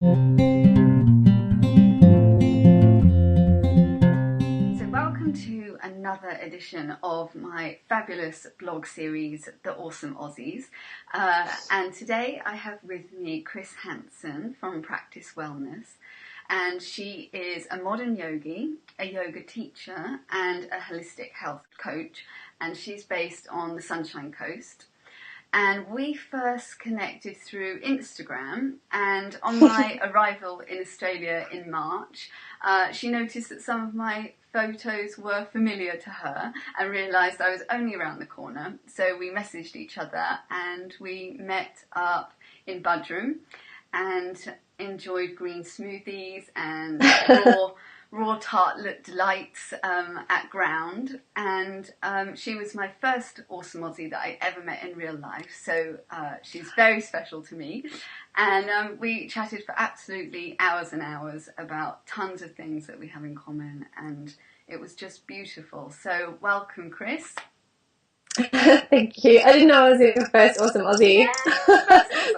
So welcome to another edition of my fabulous blog series, The Awesome Aussies. And today I have with me Krys Hansen from Practice Wellness. And she is a modern yogi, a yoga teacher, and a holistic health coach. And she's based on the Sunshine Coast. And we first connected through Instagram, and on my arrival in Australia in March, she noticed that some of my photos were familiar to her and realised I was only around the corner. So we messaged each other and we met up in Budrum and enjoyed green smoothies and raw tartlet delights at Ground, and she was my first awesome Aussie that I ever met in real life, so she's very special to me, and we chatted for absolutely hours and hours about tons of things that we have in common, and it was just beautiful. So welcome, Krys. Thank you. I didn't know I was your first awesome Aussie. Yeah,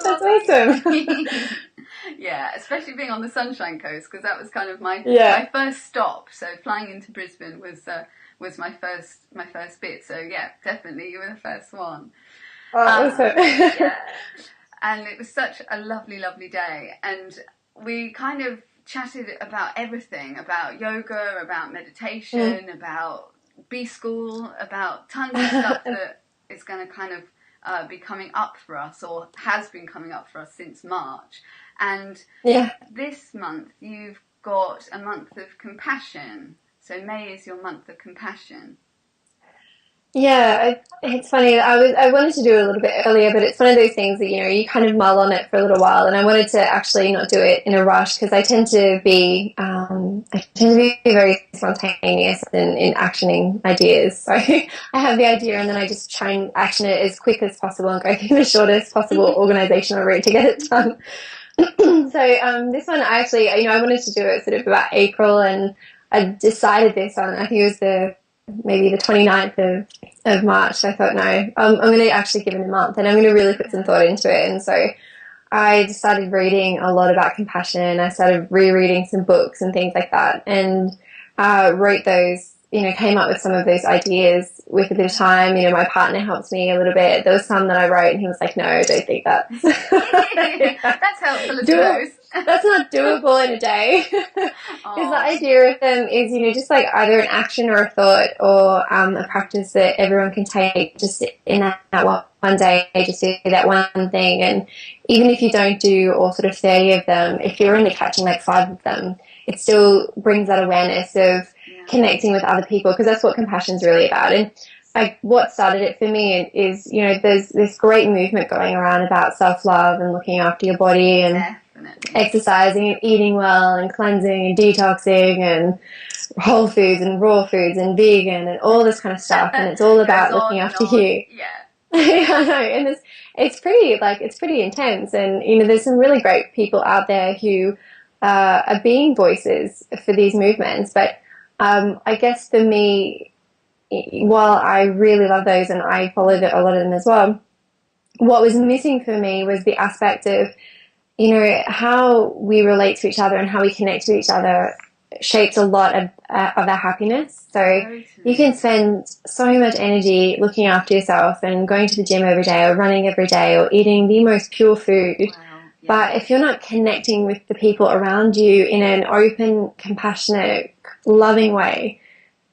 That's awesome. Yeah, especially being on the Sunshine Coast, because that was kind of my first stop. So flying into Brisbane was my first bit. So yeah, definitely you were the first one. Oh, awesome. Yeah, and it was such a lovely, lovely day, and we kind of chatted about everything, about yoga, about meditation, about B-School, about tons of stuff that is going to kind of be coming up for us, or has been coming up for us since March. And this month you've got a month of compassion. So May is your month of compassion. Yeah, it's funny. I wanted to do it a little bit earlier, but it's one of those things that, you kind of mull on it for a little while, and I wanted to actually not do it in a rush because I tend to be very spontaneous in actioning ideas. So I have the idea and then I just try and action it as quick as possible and go through the shortest possible organizational route to get it done. So this one, I actually, I wanted to do it sort of about April, and I decided this on, I think it was maybe the 29th of March. So I thought, no, I'm going to actually give it a month and I'm going to really put some thought into it. And so I started reading a lot about compassion. I started rereading some books and things like that, and wrote those, came up with some of those ideas with a bit of time. My partner helped me a little bit. There was some that I wrote and he was like, no, I don't think that's that's helpful, I suppose. That's not doable in a day. Because the idea of them is, just like either an action or a thought or a practice that everyone can take just in that one day, just do that one thing. And even if you don't do all sort of 30 of them, if you're only catching like 5 of them, it still brings that awareness of connecting with other people, because that's what compassion is really about. And what started it for me is, there's this great movement going around about self-love and looking after your body and exercising and eating well and cleansing and detoxing and whole foods and raw foods and vegan and all this kind of stuff. And it's all about looking after you. Yeah. I know. And it's pretty intense. And, there's some really great people out there who are being voices for these movements. But I guess for me, while I really love those and I follow a lot of them as well, what was missing for me was the aspect of, how we relate to each other and how we connect to each other shapes a lot of our happiness. So you can spend so much energy looking after yourself and going to the gym every day or running every day or eating the most pure food. Wow. Yeah. But if you're not connecting with the people around you in an open, compassionate, loving way,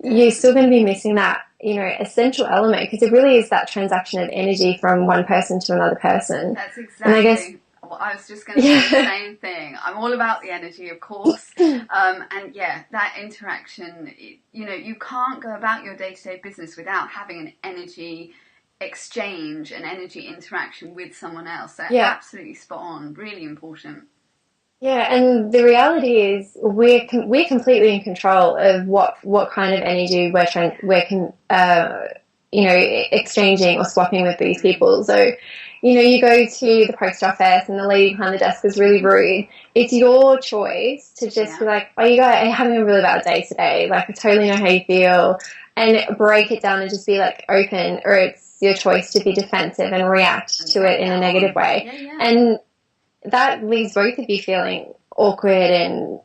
you're still going to be missing that, essential element, because it really is that transaction of energy from one person to another person. That's exactly. And I guess, I was just going to say the same thing. I'm all about the energy, of course. And that interaction, you can't go about your day-to-day business without having an energy exchange, an energy interaction with someone else. So absolutely spot on, really important. Yeah, and the reality is we're completely in control of what kind of energy we're exchanging or swapping with these people. So, you go to the post office and the lady behind the desk is really rude. It's your choice to just be like, oh, you guys are having a really bad day today. Like, I totally know how you feel, and break it down and just be like open, or it's your choice to be defensive and react to it in a negative way. And that leaves both of you feeling awkward and,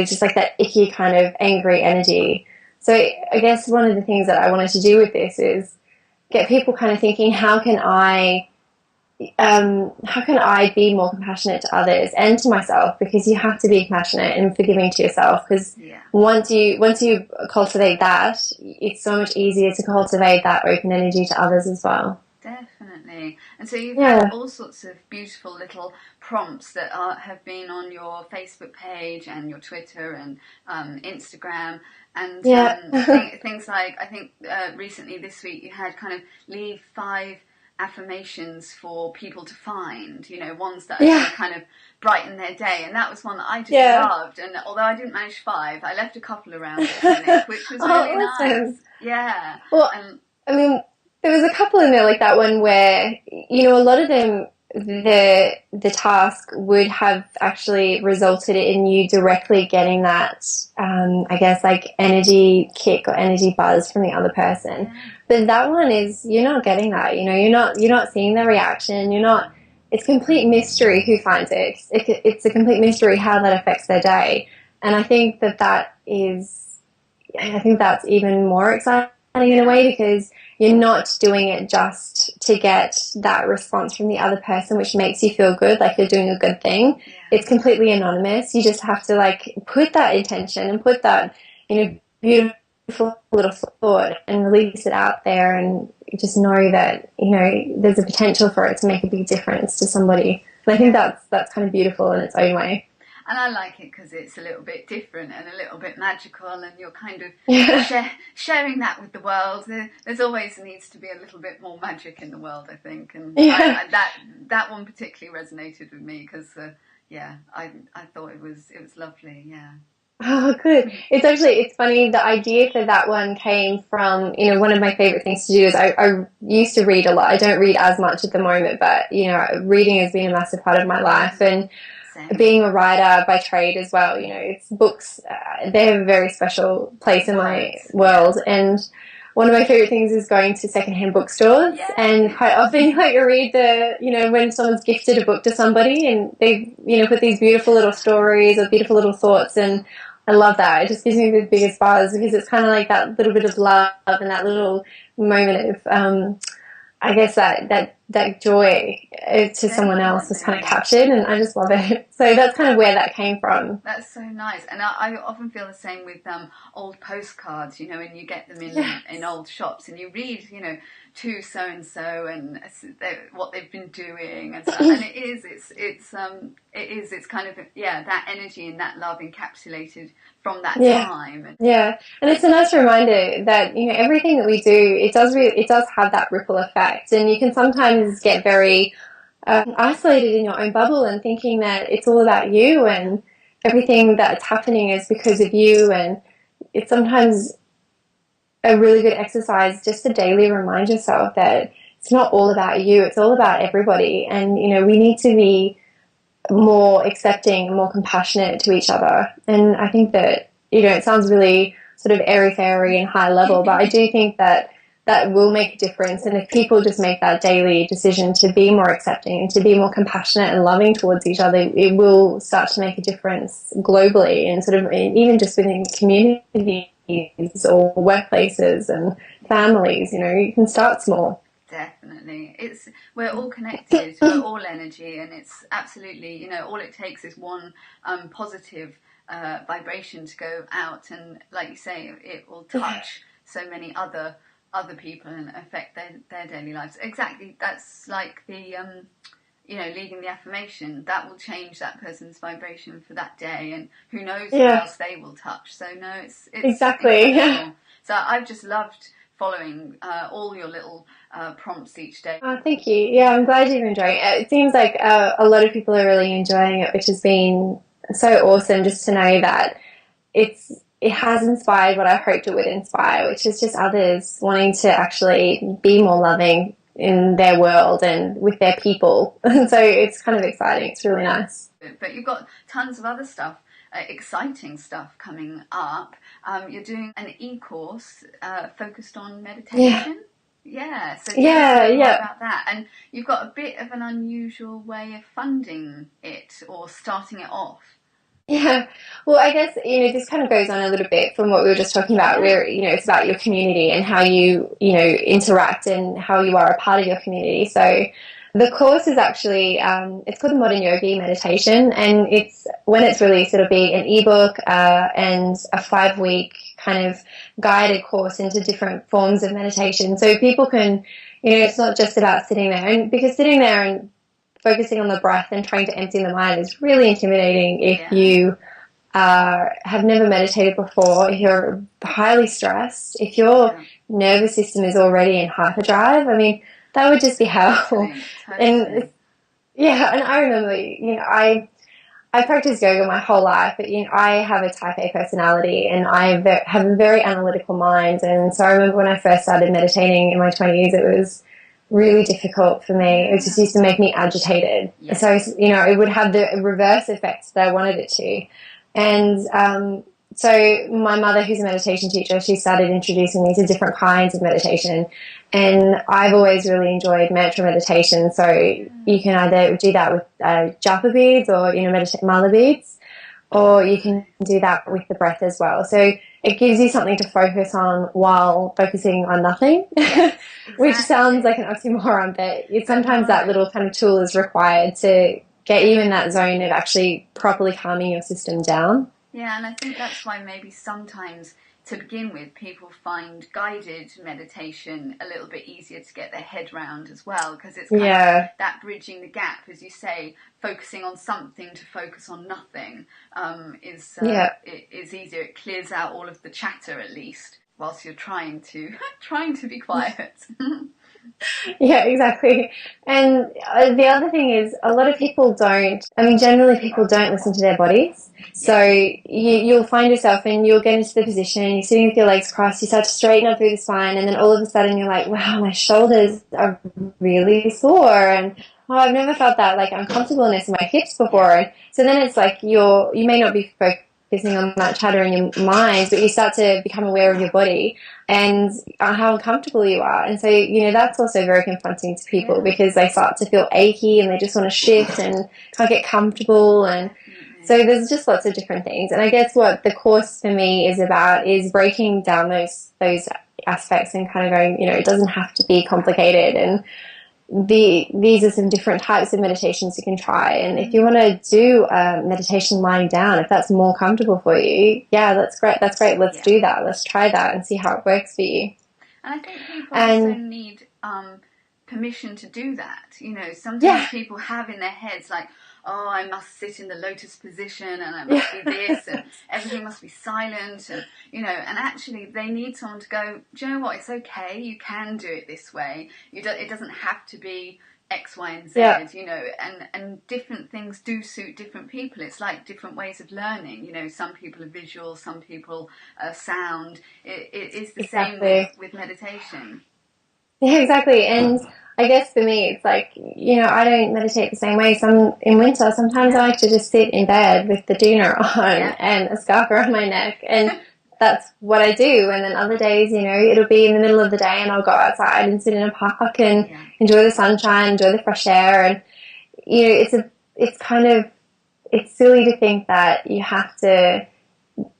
just like that icky kind of angry energy. So I guess one of the things that I wanted to do with this is get people kind of thinking, how can I be more compassionate to others and to myself? Because you have to be compassionate and forgiving to yourself. Because once you cultivate that, it's so much easier to cultivate that open energy to others as well. Definitely. And so you've had all sorts of beautiful little prompts that have been on your Facebook page and your Twitter and Instagram. And things like, I think recently this week you had kind of leave 5 affirmations for people to find, ones that are going to kind of brighten their day. And that was one that I just loved. And although I didn't manage 5, I left a couple around the clinic, which was really nice. Yeah. Well, I mean, there was a couple in there like that one where, a lot of them, the task would have actually resulted in you directly getting that, I guess, like energy kick or energy buzz from the other person. Yeah. But that one is, you're not getting that. You're not seeing the reaction. It's complete mystery who finds it. It's a complete mystery how that affects their day. And I think that's even more exciting in a way, because you're not doing it just to get that response from the other person, which makes you feel good, like you're doing a good thing. Yeah. It's completely anonymous. You just have to like put that intention and put that beautiful little thought and release it out there, and just know that there's a potential for it to make a big difference to somebody. And I think that's kind of beautiful in its own way. And I like it because it's a little bit different and a little bit magical, and you're kind of sharing that with the world. There's always needs to be a little bit more magic in the world, I think. And that one particularly resonated with me because, I thought it was lovely, yeah. Oh, good. It's funny, the idea for that one came from, one of my favorite things to do is I used to read a lot. I don't read as much at the moment, but, reading has been a massive part of my life. And being a writer by trade as well, it's books, they have a very special place in my world. And one of my favorite things is going to secondhand bookstores, and quite often you read when someone's gifted a book to somebody and they, put these beautiful little stories or beautiful little thoughts, and I love that. It just gives me the biggest buzz because it's kind of like that little bit of love and that little moment of, I guess that joy to someone else is kind of captured, and I just love it. So that's kind of where that came from. That's so nice. And I often feel the same with old postcards, when you get them in old shops and you read, to so-and-so and what they've been doing and stuff. And it's kind of, that energy and that love encapsulated from that time. Yeah. And it's a nice reminder that, everything that we do, it does have that ripple effect. And you can sometimes get very isolated in your own bubble and thinking that it's all about you and everything that's happening is because of you. And it's sometimes a really good exercise just to daily remind yourself that it's not all about you, it's all about everybody. And, we need to be more accepting, more compassionate to each other. And I think that, it sounds really sort of airy-fairy and high level, but I do think that will make a difference. And if people just make that daily decision to be more accepting and to be more compassionate and loving towards each other, it will start to make a difference globally and sort of even just within communities or workplaces and families. You can start small. Definitely. We're all connected, we're all energy, and it's absolutely, all it takes is one positive vibration to go out, and like you say, it will touch so many other people and affect their daily lives. Exactly. That's like the leaving the affirmation that will change that person's vibration for that day, and who knows who else they will touch. So no, it's exactly incredible. So I've just loved following all your little prompts each day. Oh, thank you. Yeah, I'm glad you're enjoying it. It seems like a lot of people are really enjoying it, which has been so awesome just to know that it has inspired what I hoped it would inspire, which is just others wanting to actually be more loving in their world and with their people. So it's kind of exciting. It's really nice. But you've got tons of other stuff, exciting stuff coming up. You're doing an e-course focused on meditation. Yeah. So tell us more about that. And you've got a bit of an unusual way of funding it or starting it off. Yeah. Well, I guess, this kind of goes on a little bit from what we were just talking about, Yeah. where, it's about your community and how interact and how you are a part of your community. So the course is actually, it's called the Modern Yogi Meditation, and when it's released, it'll be an ebook, and a 5-week kind of guided course into different forms of meditation. So people can, it's not just about sitting there, and because sitting there and focusing on the breath and trying to empty the mind is really intimidating if you have never meditated before, if you're highly stressed, if your nervous system is already in hyperdrive. I mean, that would just be hell. Totally. And yeah, and I remember, I practiced yoga my whole life, but I have a type A personality, and I have a very analytical mind. And so I remember when I first started meditating in my 20s, it was really difficult for me. It just used to make me agitated. So, it would have the reverse effects that I wanted it to. And so my mother, who's a meditation teacher, she started introducing me to different kinds of meditation. And I've always really enjoyed mantra meditation. So you can either do that with japa beads or, mala beads, or you can do that with the breath as well. So it gives you something to focus on while focusing on nothing, which sounds like an oxymoron, but sometimes that little kind of tool is required to get you in that zone of actually properly calming your system down. Yeah, and I think that's why maybe sometimes to begin with, people find guided meditation a little bit easier to get their head round as well, because it's kind of that bridging the gap, as you say, focusing on something to focus on nothing is easier. It clears out all of the chatter at least, whilst you're trying to be quiet. Yeah, exactly. And the other thing is, a lot of people generally people don't listen to their bodies. So you'll find yourself and you'll get into the position, you're sitting with your legs crossed, you start to straighten up through the spine, and then all of a sudden you're like, wow, my shoulders are really sore, and oh, I've never felt that like uncomfortableness in my hips before. And so then it's like you may not be focusing on that chatter in your mind, but you start to become aware of your body and how uncomfortable you are. And so, that's also very confronting to people because they start to feel achy and they just want to shift and can't get comfortable. And so there's just lots of different things. And I guess what the course for me is about is breaking down those aspects and kind of going, it doesn't have to be complicated. And these are some different types of meditations you can try. And if you want to do meditation lying down, if that's more comfortable for you, that's great. Let's do that. Let's try that and see how it works for you. And I think people also need permission to do that. Sometimes people have in their heads like, oh, I must sit in the lotus position and I must be this and everything must be silent and, and actually they need someone to go, do you know what, it's okay, you can do it this way. It doesn't have to be X, Y, and Z, and different things do suit different people. It's like different ways of learning. Some people are visual, some people are sound. It is the same with meditation. Yeah, exactly. And I guess for me, it's like, I don't meditate the same way. In winter, sometimes I like to just sit in bed with the doona on and a scarf around my neck. And that's what I do. And then other days, it'll be in the middle of the day and I'll go outside and sit in a park and enjoy the sunshine, enjoy the fresh air. And, it's silly to think that you have to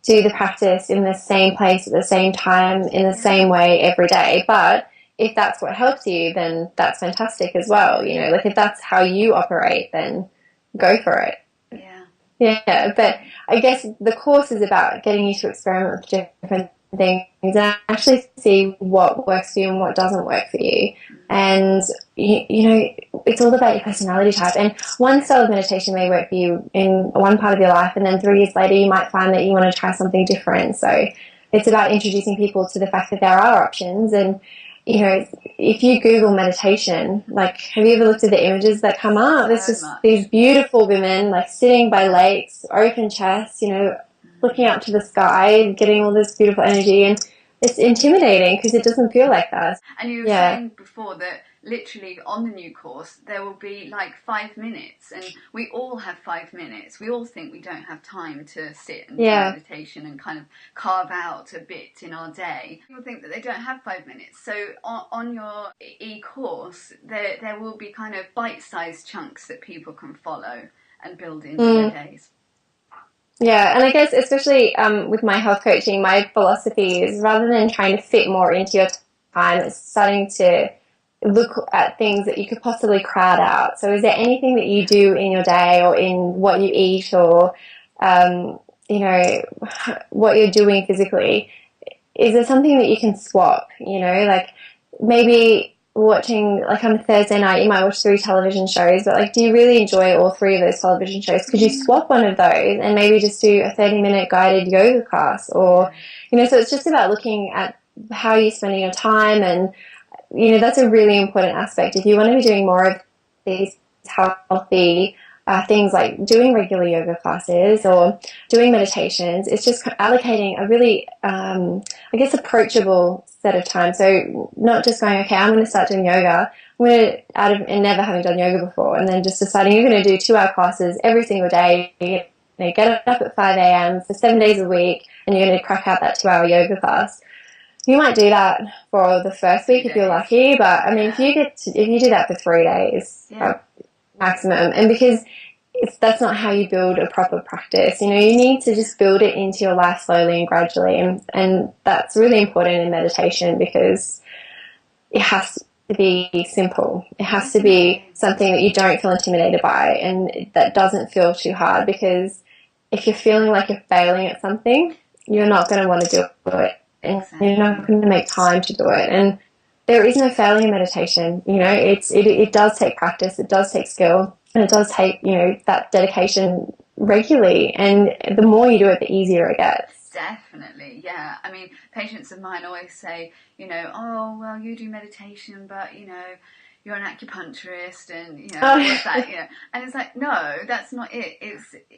do the practice in the same place at the same time in the same way every day. But if that's what helps you, then that's fantastic as well. Like if that's how you operate, then go for it. Yeah, but I guess the course is about getting you to experiment with different things and actually see what works for you and what doesn't work for you. And, it's all about your personality type. And one style of meditation may work for you in one part of your life, and then 3 years later you might find that you want to try something different. So it's about introducing people to the fact that there are options. And if you Google meditation, like, have you ever looked at the images that come up? It's just these beautiful women, like, sitting by lakes, open chests, looking out to the sky, getting all this beautiful energy. And it's intimidating because it doesn't feel like that. And you were saying before that literally on the new course there will be like 5 minutes, and we all have 5 minutes. We all think we don't have time to sit and do meditation and kind of carve out a bit in our day. People think that they don't have 5 minutes. So on your e-course there will be kind of bite-sized chunks that people can follow and build into their days. Yeah, and I guess especially with my health coaching, my philosophy is rather than trying to fit more into your time, it's starting to look at things that you could possibly crowd out. So is there anything that you do in your day or in what you eat or, um, you know, what you're doing physically? Is there something that you can swap, like maybe watching, like on a Thursday night, you might watch 3 television shows, but like, do you really enjoy all 3 of those television shows? Could you swap one of those and maybe just do a 30-minute guided yoga class? Or, so it's just about looking at how you're spending your time. And, that's a really important aspect. If you want to be doing more of these healthy things like doing regular yoga classes or doing meditations, it's just allocating a really, I guess, approachable set of time. So not just going, okay, I'm going to start doing yoga. I'm going to, and never having done yoga before, and then just deciding you're going to do 2-hour classes every single day. Get up at 5 a.m. for 7 days a week, and you're going to crack out that 2-hour yoga class. You might do that for the first week if you're lucky, but I mean, if you do that for 3 days maximum, and because that's not how you build a proper practice. You need to just build it into your life slowly and gradually, and that's really important in meditation because it has to be simple. It has to be something that you don't feel intimidated by and that doesn't feel too hard, because if you're feeling like you're failing at something, you're not going to want to do it. And you're not going to make time to do it. And there is no failing in meditation. It does take practice, it does take skill, and it does take, that dedication regularly. And the more you do it, the easier it gets. Definitely, yeah. I mean, patients of mine always say, oh, well, you do meditation, but, you're an acupuncturist and, what's that, And it's like, no, that's not it.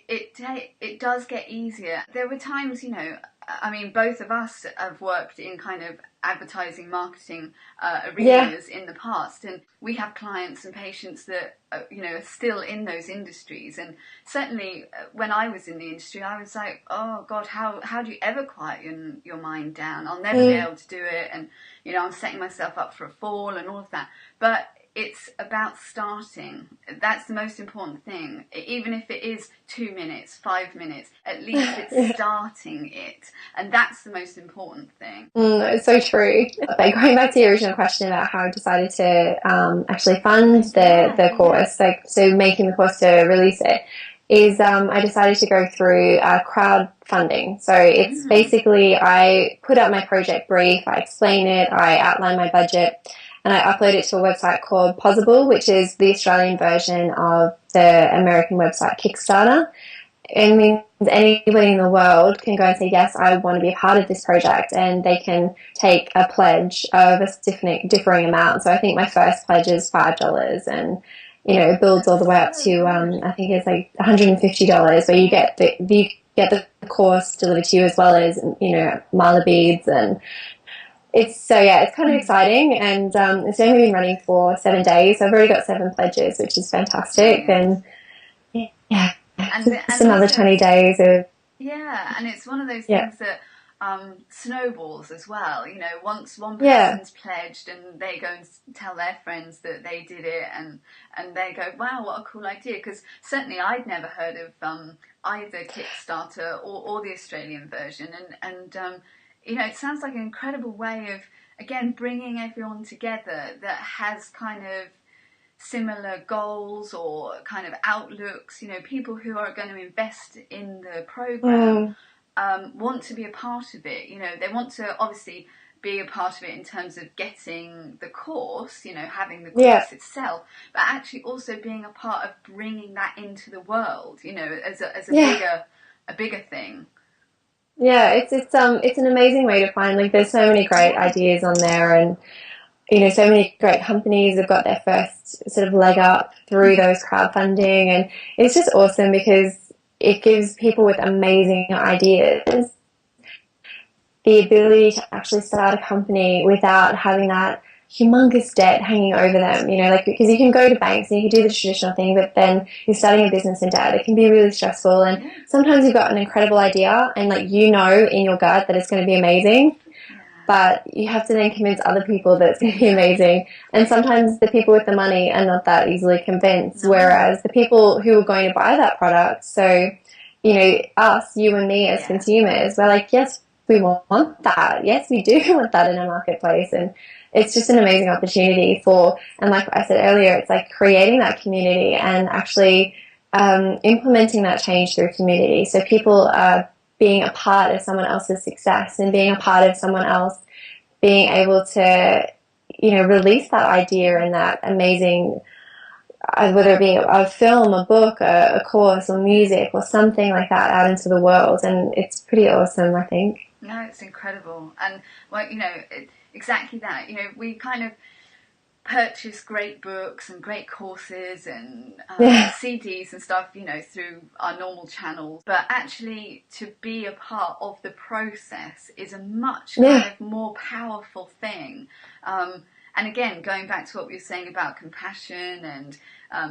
It does get easier. There were times, I mean, both of us have worked in kind of advertising, marketing arenas in the past, and we have clients and patients that are still in those industries. And certainly, when I was in the industry, I was like, oh God, how do you ever quiet your mind down? I'll never be able to do it, and I'm setting myself up for a fall and all of that. But it's about starting. That's the most important thing. Even if it is 2 minutes, 5 minutes, at least it's starting it. And that's the most important thing. It's so true. Like, going back to your original question about how I decided to actually fund the course, so making the course to release it, is I decided to go through crowdfunding. So it's basically, I put out my project brief, I explain it, I outline my budget, and I upload it to a website called Possible, which is the Australian version of the American website Kickstarter. It means anybody in the world can go and say, yes, I want to be a part of this project, and they can take a pledge of a differing amount. So I think my first pledge is $5, and it builds all the way up to I think it's like $150, where you get the course delivered to you, as well as mala beads. And it's kind of exciting, and it's only been running for 7 days. So I've already got 7 pledges, which is fantastic. And yeah. And another also, 20 days of... Yeah, and it's one of those things that snowballs as well. Once one person's pledged and they go and tell their friends that they did it, and they go, wow, what a cool idea. Because certainly I'd never heard of either Kickstarter or the Australian version. And it sounds like an incredible way of, again, bringing everyone together that has kind of similar goals or kind of outlooks. People who are going to invest in the program want to be a part of it. They want to obviously be a part of it in terms of getting the course, having the course itself, but actually also being a part of bringing that into the world, as a bigger thing. Yeah, it's an amazing way to find, like, there's so many great ideas on there, and so many great companies have got their first sort of leg up through those crowdfunding, and it's just awesome because it gives people with amazing ideas the ability to actually start a company without having that humongous debt hanging over them, because you can go to banks and you can do the traditional thing, but then you're starting a business in debt. It can be really stressful, and sometimes you've got an incredible idea and in your gut that it's going to be amazing, but you have to then convince other people that it's going to be amazing. And sometimes the people with the money are not that easily convinced, whereas the people who are going to buy that product, so you know, us, you and me as consumers, we're like, yes, we want that. Yes, we do want that in a marketplace. And it's just an amazing opportunity for, and like I said earlier, it's like creating that community and actually implementing that change through community. So people are being a part of someone else's success and being a part of someone else being able to, you know, release that idea and that amazing, whether it be a film, a book, a course, or music, or something like that out into the world. And it's pretty awesome, I think. No, it's incredible. And, well, you know, exactly that. You know, we kind of purchase great books and great courses and CDs and stuff, you know, through our normal channels. But actually to be a part of the process is a much kind of more powerful thing. And again, going back to what we were saying about compassion and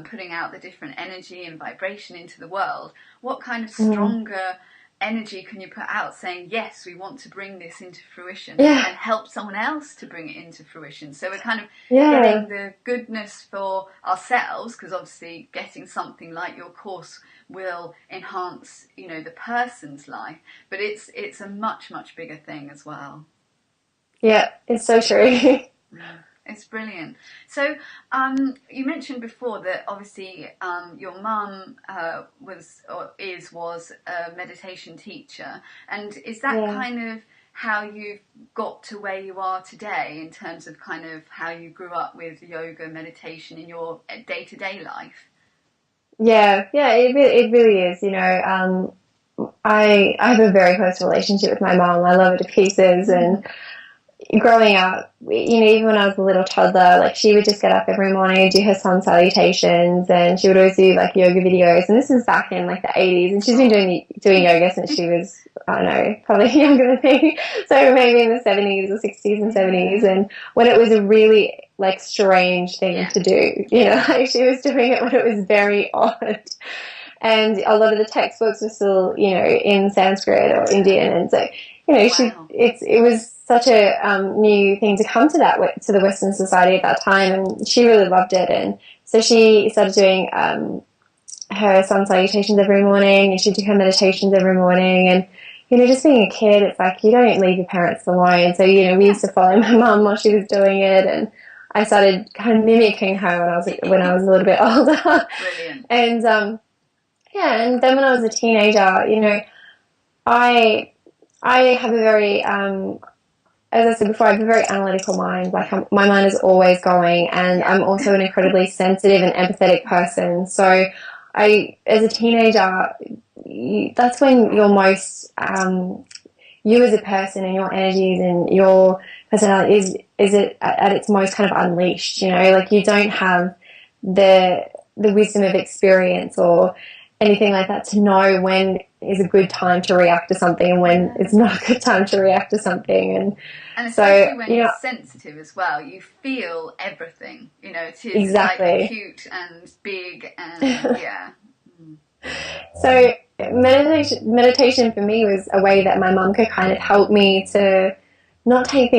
putting out the different energy and vibration into the world, what kind of stronger energy can you put out saying, yes, we want to bring this into fruition and help someone else to bring it into fruition? So we're kind of getting the goodness for ourselves, because obviously getting something like your course will enhance, you know, the person's life, but it's a much, much bigger thing as well. Yeah, it's so true. It's brilliant. So you mentioned before that obviously your mum was a meditation teacher, and is that kind of how you've got to where you are today in terms of kind of how you grew up with yoga, meditation in your day-to-day life? Yeah, it really is. You know, I have a very close relationship with my mum. I love her to pieces, and growing up, you know, even when I was a little toddler, like she would just get up every morning and do her sun salutations, and she would always do like yoga videos. And this is back in like the 80s, and she's been doing yoga since she was, I don't know, probably younger than me. So maybe in the 70s or 60s and 70s. And when it was a really like strange thing to do, you know, like she was doing it when it was very odd. And a lot of the textbooks were still, you know, in Sanskrit or Indian. And so, you know, it was such a new thing to come to the Western society at that time, and she really loved it. And so she started doing her sun salutations every morning, and she'd do her meditations every morning. And, you know, just being a kid, it's like you don't leave your parents alone. So, you know, we used to follow my mum while she was doing it, and I started kind of mimicking her when I was a little bit older. Brilliant. And and then when I was a teenager, you know, I have a very as I said before, I have a very analytical mind. Like my mind is always going, and I'm also an incredibly sensitive and empathetic person. So as a teenager, that's when you're most, you as a person and your energies and your personality is at its most kind of unleashed, you know, like you don't have the wisdom of experience or anything like that to know when is a good time to react to something and when it's not a good time to react to something. And especially when you're sensitive as well, you feel everything, you know, it is like cute and big and So meditation for me was a way that my mum could kind of help me to not take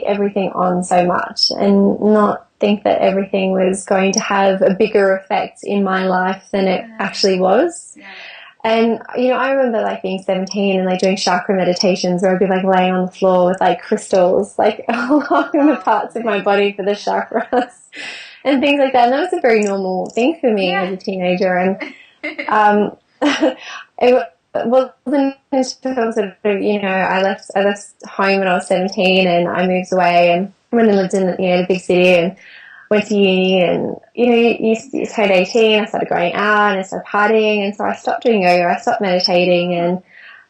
everything on so much and not think that everything was going to have a bigger effect in my life than it actually was. Yeah. And, you know, I remember like being 17 and like doing chakra meditations where I'd be like laying on the floor with like crystals like along the parts of my body for the chakras and things like that. And that was a very normal thing for me as a teenager. And it wasn't until sort of, you know, I left home when I was 17 and I moved away and went and lived in, you know, the big city and went to uni, and, you know, you turned 18, I started going out and I started partying, and so I stopped doing yoga, I stopped meditating, and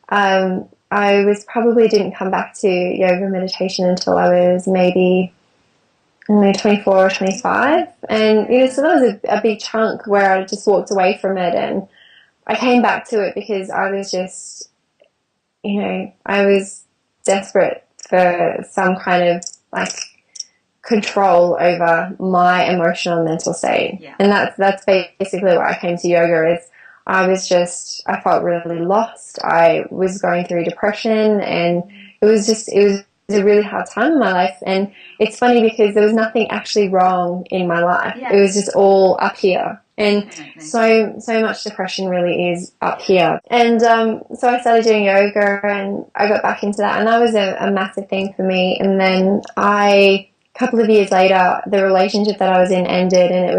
I didn't come back to yoga meditation until I was maybe 24 or 25, and, you know, so that was a big chunk where I just walked away from it, and I came back to it because I was just, you know, I was desperate for some kind of like control over my emotional and mental state. Yeah. And that's basically why I came to yoga. Is I felt really lost. I was going through depression, and it was a really hard time in my life. And it's funny because there was nothing actually wrong in my life. Yeah. It was just all up here. And Definitely. so much depression really is up here. And so I started doing yoga and I got back into that, and that was a massive thing for me. And then a couple of years later, the relationship that I was in ended, and it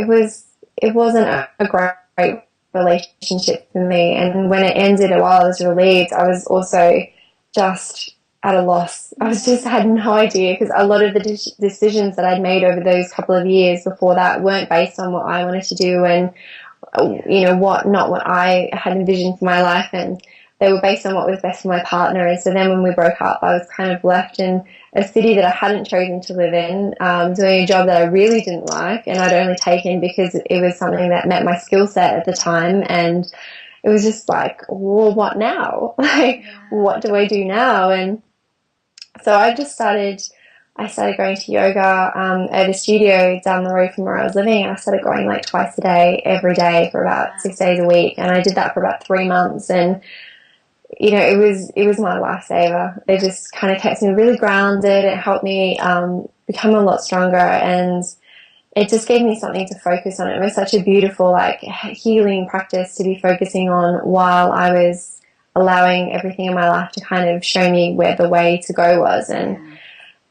was, it wasn't a great relationship for me. And when it ended, while I was relieved, I was also just at a loss. I was just had no idea, because a lot of the decisions that I'd made over those couple of years before that weren't based on what I wanted to do, and not what I had envisioned for my life, and they were based on what was best for my partner. And so then when we broke up, I was kind of left in a city that I hadn't chosen to live in, doing a job that I really didn't like, and I'd only taken because it was something that met my skill set at the time. And it was just like, well, what now? Like, what do I do now? And so I started going to yoga at a studio down the road from where I was living. I started going like twice a day, every day, for about 6 days a week. And I did that for about 3 months. And, it was my lifesaver. It just kind of kept me really grounded. It helped me become a lot stronger. And it just gave me something to focus on. It was such a beautiful, like, healing practice to be focusing on while I was allowing everything in my life to kind of show me where the way to go was. And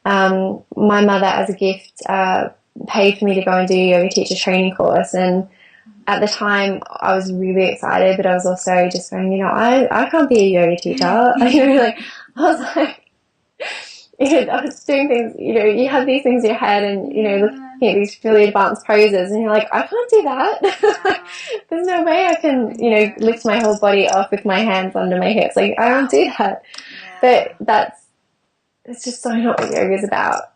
my mother, as a gift, paid for me to go and do a yoga teacher training course. And at the time, I was really excited, but I was also just going, I can't be a yoga teacher. I was like, I was doing things, you have these things in your head, and, looking at these really advanced poses, and you're like, I can't do that. There's no way I can, lift my whole body off with my hands under my hips. Like, I don't do that. But it's just so not what yoga is about,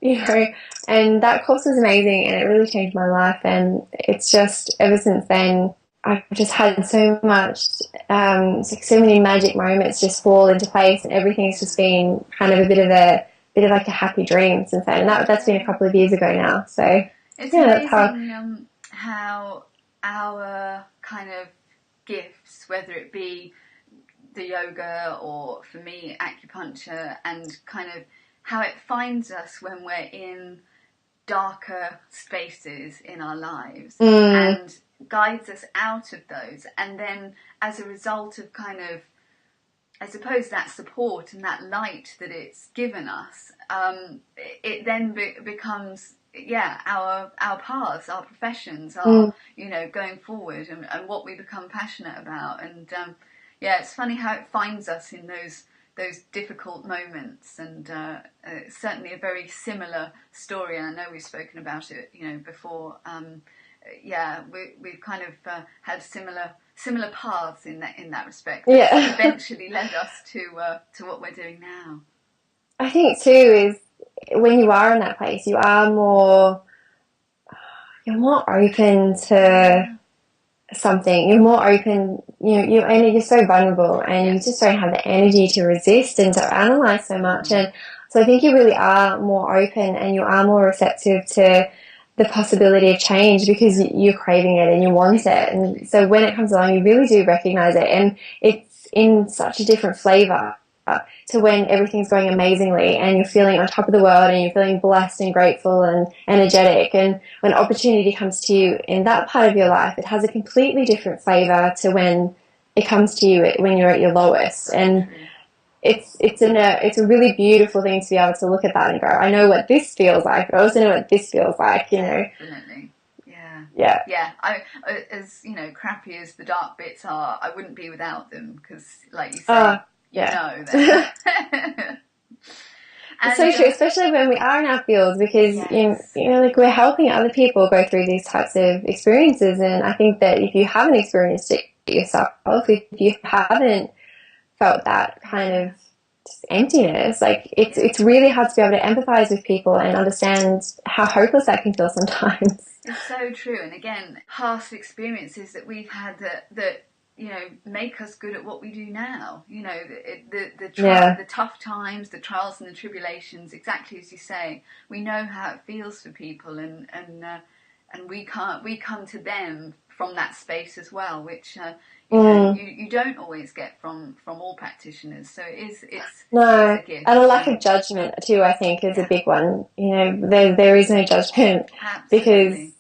And that course was amazing, and it really changed my life. And it's just, ever since then, I've just had so much, so many magic moments just fall into place, and everything's just been kind of a bit of like a happy dream since then. And that's been a couple of years ago now. So it's amazing how our kind of gifts, whether it be the yoga or, for me, acupuncture, and kind of how it finds us when we're in darker spaces in our lives and guides us out of those. And then as a result of kind of, I suppose, that support and that light that it's given us, it then becomes our paths, our professions, our going forward, and what we become passionate about. And it's funny how it finds us in those difficult moments. And it's certainly a very similar story, and I know we've spoken about it before. We've kind of had similar paths in that respect. That eventually led us to what we're doing now. I think too is, when you are in that place, you're more open to something. You're more open. You're so vulnerable, and you just don't have the energy to resist and to analyze so much. And so I think you really are more open, and you are more receptive to the possibility of change, because you're craving it and you want it. And so when it comes along, you really do recognize it, and it's in such a different flavor to when everything's going amazingly and you're feeling on top of the world and you're feeling blessed and grateful and energetic. And when opportunity comes to you in that part of your life, it has a completely different flavor to when it comes to you when you're at your lowest. And it's a really beautiful thing to be able to look at that and go, I know what this feels like, but I also know what this feels like, Definitely. Yeah. I, as crappy as the dark bits are, I wouldn't be without them, because, like you say, It's so true, especially when we are in our fields, because like, we're helping other people go through these types of experiences. And I think that if you haven't experienced it yourself, if you haven't felt that kind of just emptiness, like, it's really hard to be able to empathize with people and understand how hopeless that can feel sometimes. It's so true. And again, past experiences that we've had that make us good at what we do now. The tough times, the trials and the tribulations, exactly as you say. We know how it feels for people, and we come to them from that space as well, which you don't always get from all practitioners. So it's No, a gift. and a lack of judgment too, I think, is a big one. There is no judgment. Absolutely.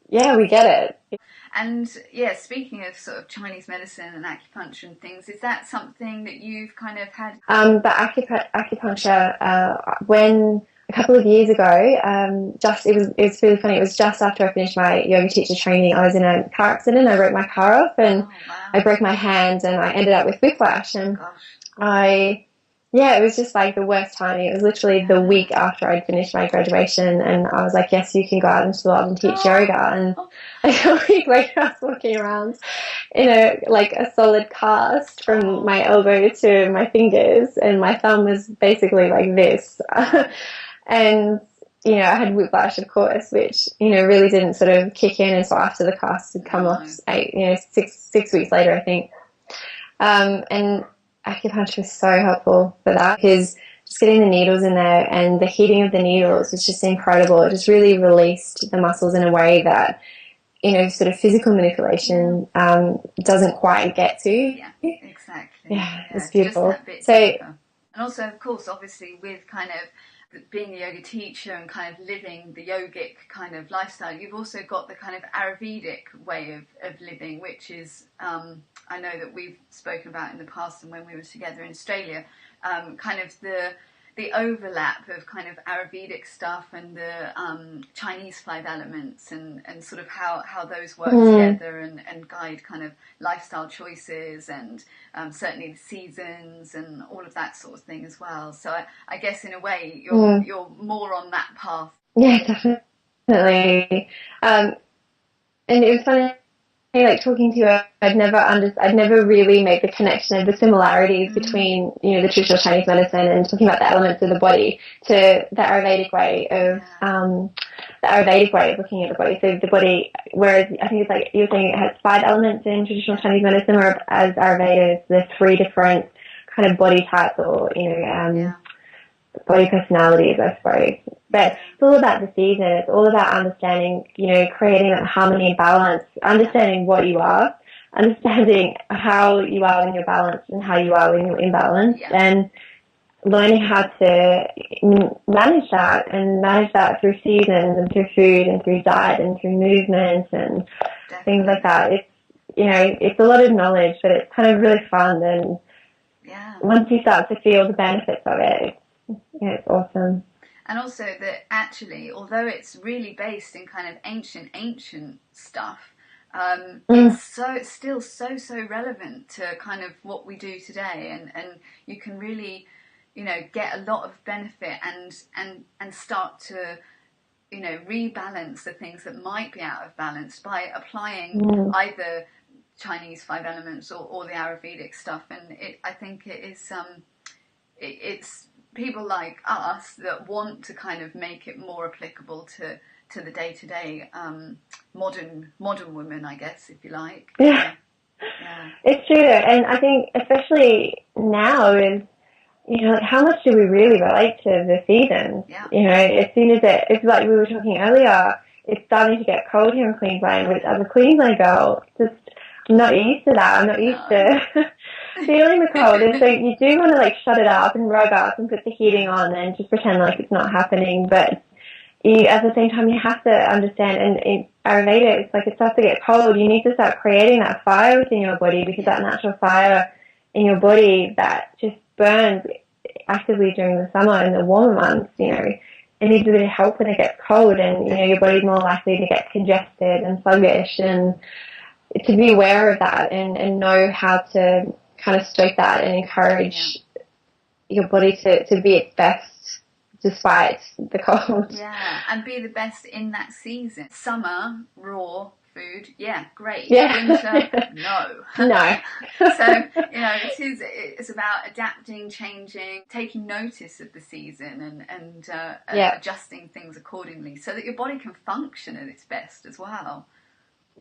Because, we get it. And speaking of sort of Chinese medicine and acupuncture and things, is that something that you've kind of had? The acupuncture, when a couple of years ago, it was really funny. It was just after I finished my yoga teacher training. I was in a car accident. I broke my car off, and I broke my hand, and I ended up with whiplash. And it was just like the worst timing. It was literally the week after I'd finished my graduation, and I was like, yes, you can go out into the world and teach yoga. And I got week later, I was walking around in a solid cast from my elbow to my fingers, and my thumb was basically like this. And I had whiplash, of course, which really didn't sort of kick in until after the cast had come off. 6 weeks later, I think. And acupuncture was so helpful for that, because just getting the needles in there and the heating of the needles was just incredible. It just really released the muscles in a way that sort of physical manipulation doesn't quite get to. Yeah, exactly. Yeah, it's beautiful. Just that bit deeper. And also, of course, obviously with kind of being a yoga teacher and kind of living the yogic kind of lifestyle, you've also got the kind of Ayurvedic way of living, which is, I know that we've spoken about in the past and when we were together in Australia, kind of the overlap of kind of Ayurvedic stuff and the Chinese 5 elements and sort of how those work together and guide kind of lifestyle choices and certainly the seasons and all of that sort of thing as well. So I guess in a way you're more on that path. Yeah, definitely. And it was funny, like talking to you, I'd never really made the connection of the similarities between, the traditional Chinese medicine and talking about the elements of the body to the Ayurvedic way of, looking at the body. So the body, whereas I think it's like you're saying it has 5 elements in traditional Chinese medicine, whereas Ayurveda, there's 3 different kind of body types or, body personalities, I suppose. But it's all about the season. It's all about understanding, creating that harmony and balance, understanding what you are, understanding how you are when you're balanced and how you are when you're imbalanced, and learning how to manage that through seasons and through food and through diet and through movement and things like that. It's, it's a lot of knowledge, but it's kind of really fun. And once you start to feel the benefits of it, it's awesome. And also that actually, although it's really based in kind of ancient stuff, it's still so relevant to kind of what we do today, and you can really, get a lot of benefit and start to, rebalance the things that might be out of balance by applying either Chinese 5 elements or the Ayurvedic stuff. And I think it is it's people like us that want to kind of make it more applicable to the day-to-day modern woman, I guess, if you like. Yeah. It's true, and I think especially now is, how much do we really relate to the seasons? As soon as it's like we were talking earlier, it's starting to get cold here in Queensland, which as a Queensland girl, I'm not used to that. I'm not used to feeling the cold. And so you do want to shut it up and rug up and put the heating on and just pretend like it's not happening. But at the same time, you have to understand, and in Ayurveda, it's like it starts to get cold. You need to start creating that fire within your body, because that natural fire in your body that just burns actively during the summer and the warmer months, it needs a bit of help when it gets cold, and, your body's more likely to get congested and sluggish, and to be aware of that and know how to kind of stoke that and encourage your body to be its best despite the cold. Yeah, and be the best in that season. Summer, raw food, great. Yeah. Winter, no. No. So, it's about adapting, changing, taking notice of the season and adjusting things accordingly so that your body can function at its best as well.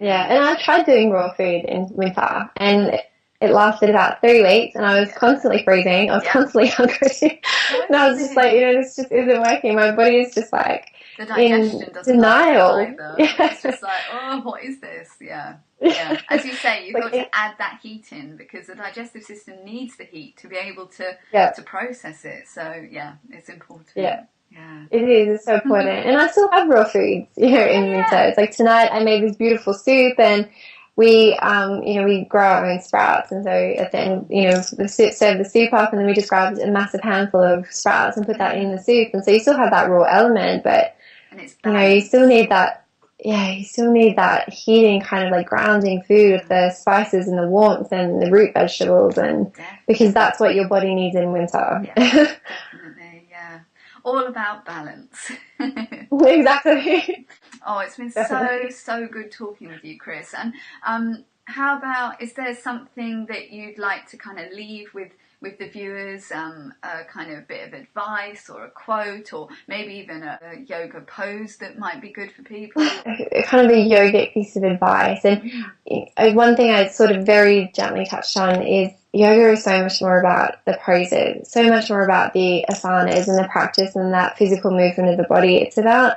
Yeah, and I tried doing raw food in winter, and it lasted about 3 weeks, and I was constantly freezing. I was constantly hungry. And I was just like, this just isn't working. My body is just like the digestion in doesn't denial. like it either. Yeah. It's just like, oh, what is this? Yeah. Yeah. As you say, you've got to add that heat in, because the digestive system needs the heat to be able to process it. So yeah, it's important. Yeah. It is. It's so important. And I still have raw foods, in winter. It's like tonight I made this beautiful soup, and we, we grow our own sprouts. And so at the end, serve the soup up, and then we just grab a massive handful of sprouts and put that in the soup. And so you still have that raw element, but, you still need that, you still need that heating kind of like grounding food with the spices and the warmth and the root vegetables, and because that's what your body needs in winter. Yeah, definitely, yeah. All about balance. Exactly. Oh, it's been so good talking with you, Krys. And how about, is there something that you'd like to kind of leave with the viewers, a kind of bit of advice or a quote, or maybe even a yoga pose that might be good for people? Kind of a yoga piece of advice. And one thing I sort of very gently touched on is yoga is so much more about the poses, so much more about the asanas and the practice and that physical movement of the body. It's about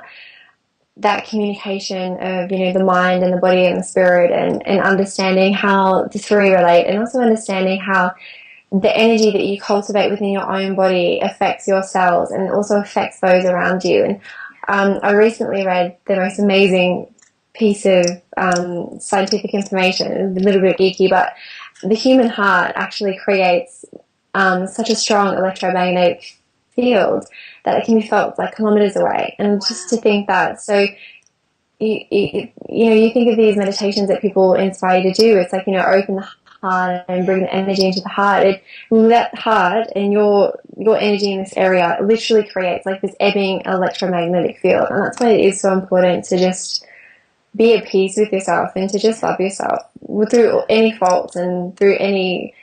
that communication of, the mind and the body and the spirit, and understanding how the three relate, and also understanding how the energy that you cultivate within your own body affects your cells and also affects those around you. And I recently read the most amazing piece of scientific information, a little bit geeky, but the human heart actually creates such a strong electromagnetic field that it can be felt like kilometers away. And just to think that, so you think of these meditations that people inspire you to do. It's like, open the heart and bring the energy into the heart. That heart and your energy in this area literally creates like this ebbing electromagnetic field. And that's why it is so important to just be at peace with yourself and to just love yourself through any faults and through any,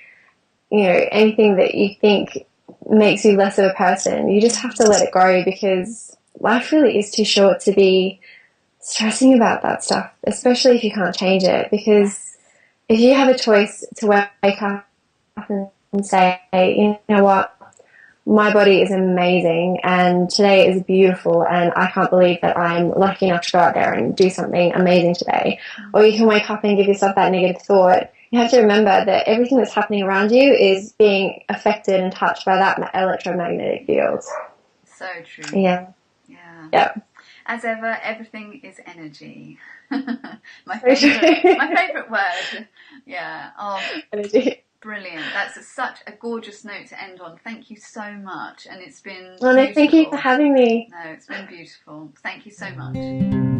anything that you think makes you less of a person. You just have to let it go, because life really is too short to be stressing about that stuff, especially if you can't change it. Because if you have a choice to wake up and say, you know what, my body is amazing and today is beautiful and I can't believe that I'm lucky enough to go out there and do something amazing today. Or you can wake up and give yourself that negative thought. You have to remember that everything that's happening around you is being affected and touched by that electromagnetic field. So true. Yeah. Yeah. As ever, everything is energy. my favourite word. Yeah. Oh, energy. Brilliant. That's such a gorgeous note to end on. Thank you so much. And it's been beautiful. No, thank you for having me. No, it's been beautiful. Thank you so much.